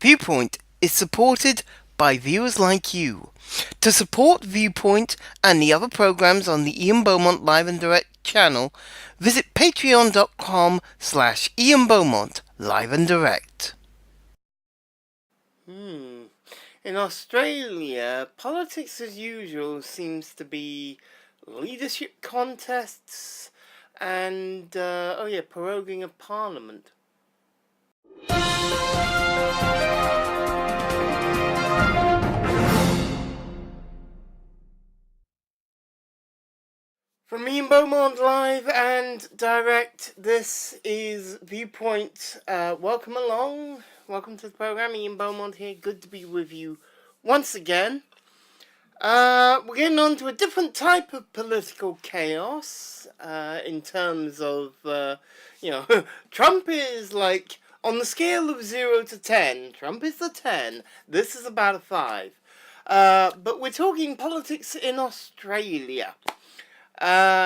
Viewpoint is supported by viewers like you. To support Viewpoint and the other programs on the Ian Beaumont Live and Direct channel, visit patreon.com/Ian Beaumont Live and Direct. In Australia, politics as usual seems to be leadership contests and, proroguing of Parliament. From Ian Beaumont Live and Direct, this is Viewpoint. Welcome along. Welcome to the program. Ian Beaumont here. Good to be with you once again. We're getting on to a different type of political chaos in terms of, Trump is like, on the scale of 0 to 10, Trump is the 10. This is about a 5. But we're talking politics in Australia. My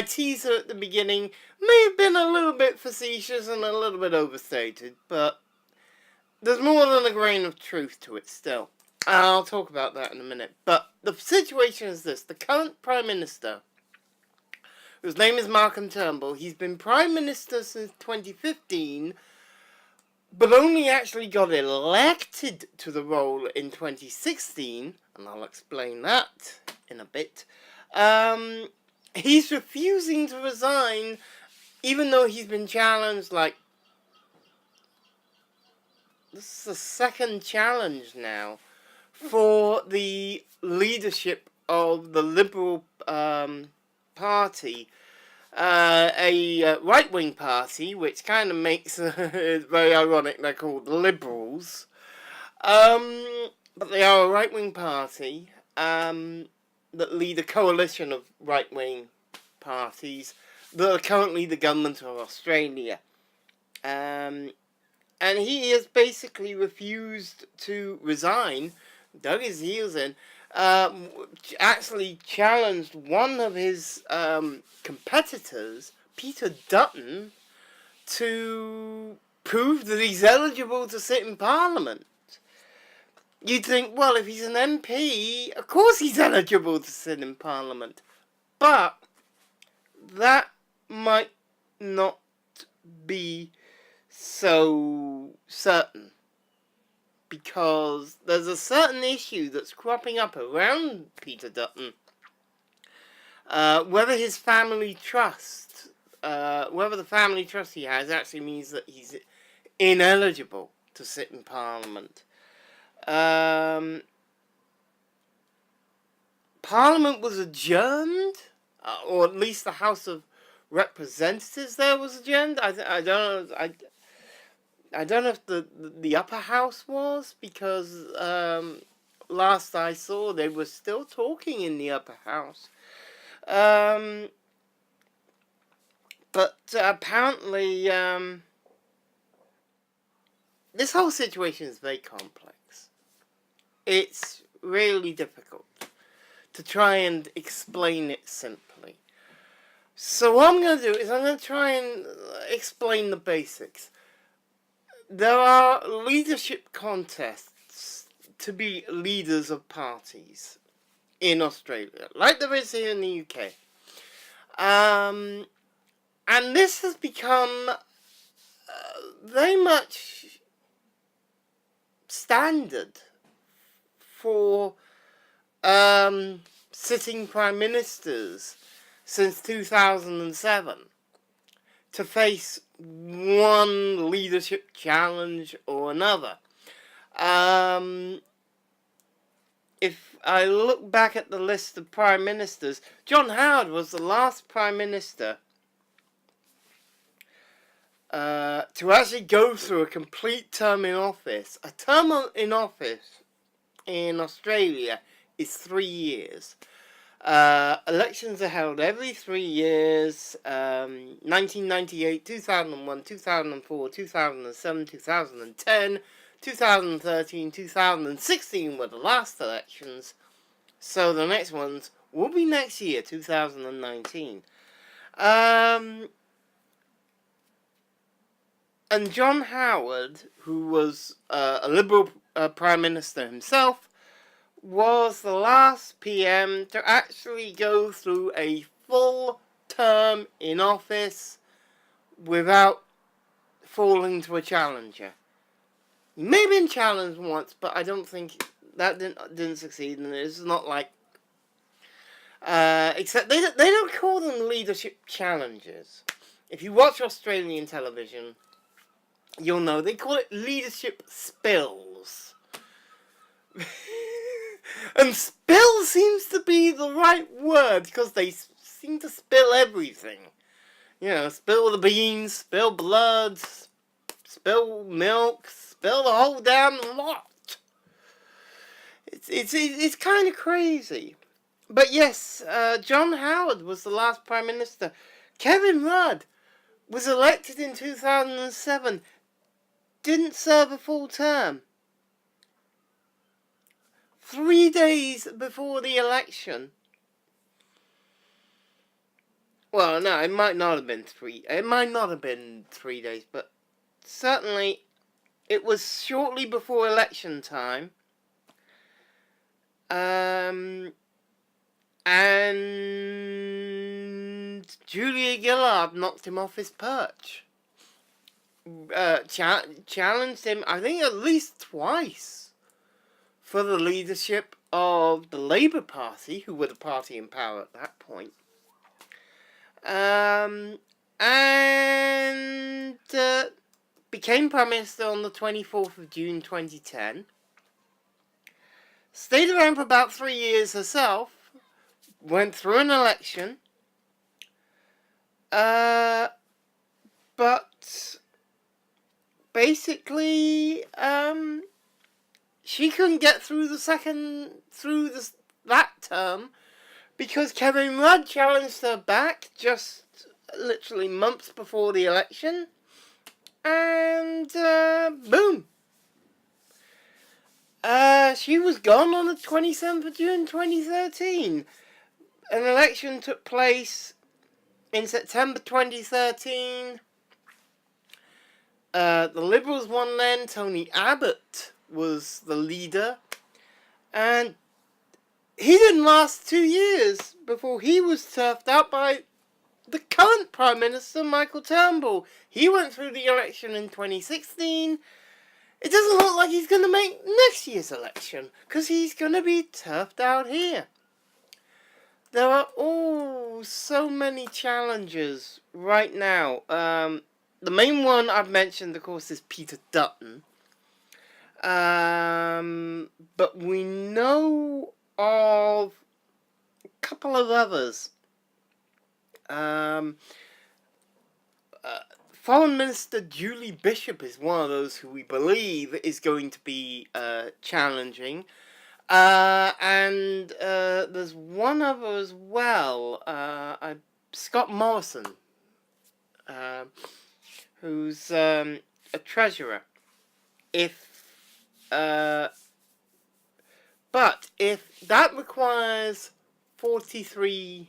teaser at the beginning may have been a little bit facetious and a little bit overstated, but there's more than a grain of truth to it still. I'll talk about that in a minute. But the situation is this. The current Prime Minister, whose name is Turnbull, he's been Prime Minister since 2015, but only actually got elected to the role in 2016, and I'll explain that in a bit. He's refusing to resign, even though he's been challenged, this is the second challenge now for the leadership of the Liberal Party, a right-wing party, which kind of makes it very ironic they're called Liberals. But they are a right-wing party that lead a coalition of right-wing parties that are currently the government of Australia. And he has basically refused to resign, dug his heels in, actually challenged one of his competitors, Peter Dutton, to prove that he's eligible to sit in Parliament. You'd think, well, if he's an MP, of course he's eligible to sit in Parliament. But that might not be so certain, because there's a certain issue that's cropping up around Peter Dutton. Whether his family trust, whether the family trust he has actually means that he's ineligible to sit in Parliament. Parliament was adjourned, or at least the House of Representatives there was adjourned. I don't know if the upper house was, because last I saw they were still talking in the upper house. But apparently this whole situation is very complex. It's really difficult to try and explain it simply. So what I'm going to do is I'm going to try and explain the basics. There are leadership contests to be leaders of parties in Australia, like there is here in the UK. And this has become very much standard for sitting prime ministers since 2007 to face one leadership challenge or another. If I look back at the list of prime ministers, John Howard was the last prime minister to actually go through a complete term in office. A term in office in Australia is 3 years. Elections are held every 3 years. 1998, 2001, 2004, 2007, 2010, 2013, 2016 were the last elections. So the next ones will be next year, 2019. And John Howard, who was a Liberal Prime Minister himself, was the last PM to actually go through a full term in office without falling to a challenger. He may have been challenged once, but I don't think that didn't succeed, and it's not like... except they don't call them leadership challenges. If you watch Australian television, you'll know they call it leadership spills. And spill seems to be the right word, because they seem to spill everything. You know, spill the beans, spill blood, spill milk, spill the whole damn lot. It's kind of crazy. But yes, John Howard was the last Prime Minister. Kevin Rudd was elected in 2007. Didn't serve a full term. 3 days before the election. Well, no, it might not have been 3. It might not have been 3 days, but certainly it was shortly before election time. And Julia Gillard knocked him off his perch. Challenged him, I think, at least twice for the leadership of the Labour Party, who were the party in power at that point. And became Prime Minister on the 24th of June 2010. Stayed around for about 3 years herself. Went through an election. But basically, she couldn't get through that term because Kevin Rudd challenged her back just literally months before the election, and boom. She was gone on the 27th of June 2013. An election took place in September 2013. The Liberals won then. Tony Abbott was the leader. And he didn't last 2 years before he was turfed out by the current Prime Minister, Michael Turnbull. He went through the election in 2016. It doesn't look like he's going to make next year's election, because he's going to be turfed out here. There are so many challenges right now. The main one I've mentioned, of course, is Peter Dutton. But we know of a couple of others. Foreign Minister Julie Bishop is one of those who we believe is going to be challenging. And there's one other as well, Scott Morrison, who's a treasurer. But if that requires 43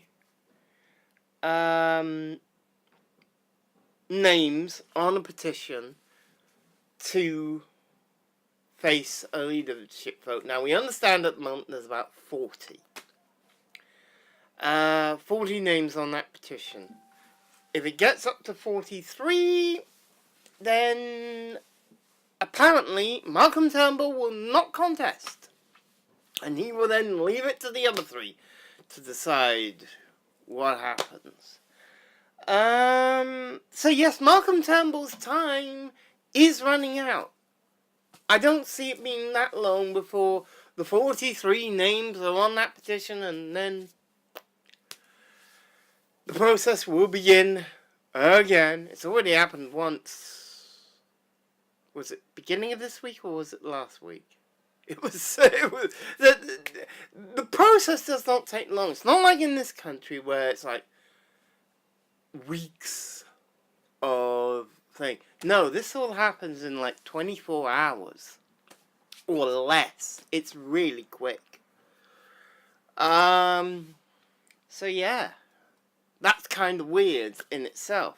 names on a petition to face a leadership vote. Now, we understand at the moment there's about 40. 40 names on that petition. If it gets up to 43, then apparently Malcolm Turnbull will not contest. And he will then leave it to the other 3 to decide what happens. So yes, Malcolm Turnbull's time is running out. I don't see it being that long before the 43 names are on that petition, and then the process will begin again. It's already happened once. Was it beginning of this week or was it last week? It was the process does not take long. It's not like in this country where it's like weeks of thing. No, this all happens in like 24 hours or less. It's really quick. So yeah, that's kind of weird in itself.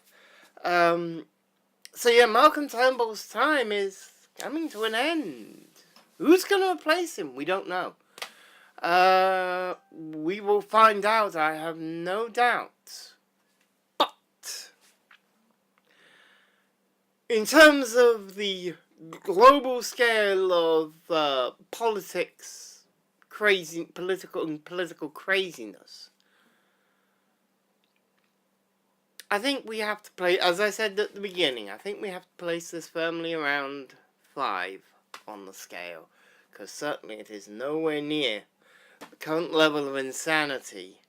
So yeah, Malcolm Turnbull's time is coming to an end. Who's going to replace him? We don't know. We will find out, I have no doubt. But in terms of the global scale of politics, political craziness, I think we have to play, as I said at the beginning, I think we have to place this firmly around 5 on the scale, because certainly it is nowhere near the current level of insanity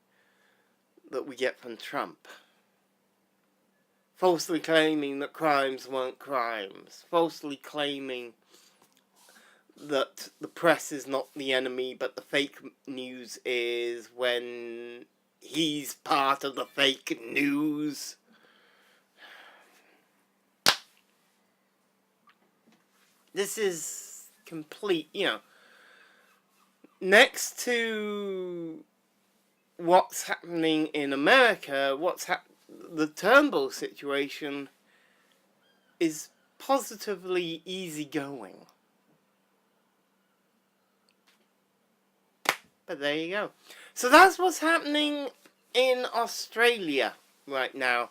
that we get from Trump. Falsely claiming that crimes weren't crimes, falsely claiming that the press is not the enemy but the fake news is, when he's part of the fake news. This is complete, next to what's happening in America, the Turnbull situation is positively easygoing. But there you go. So that's what's happening in Australia right now.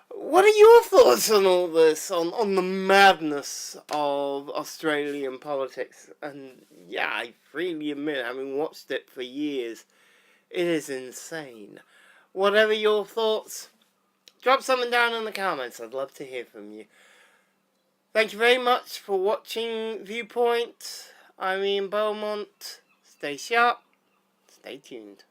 What are your thoughts on all this, on the madness of Australian politics? And yeah, I freely admit, having watched it for years, it is insane. Whatever your thoughts, drop something down in the comments. I'd love to hear from you. Thank you very much for watching Viewpoint. I'm Beaumont. Stay sharp. Stay tuned.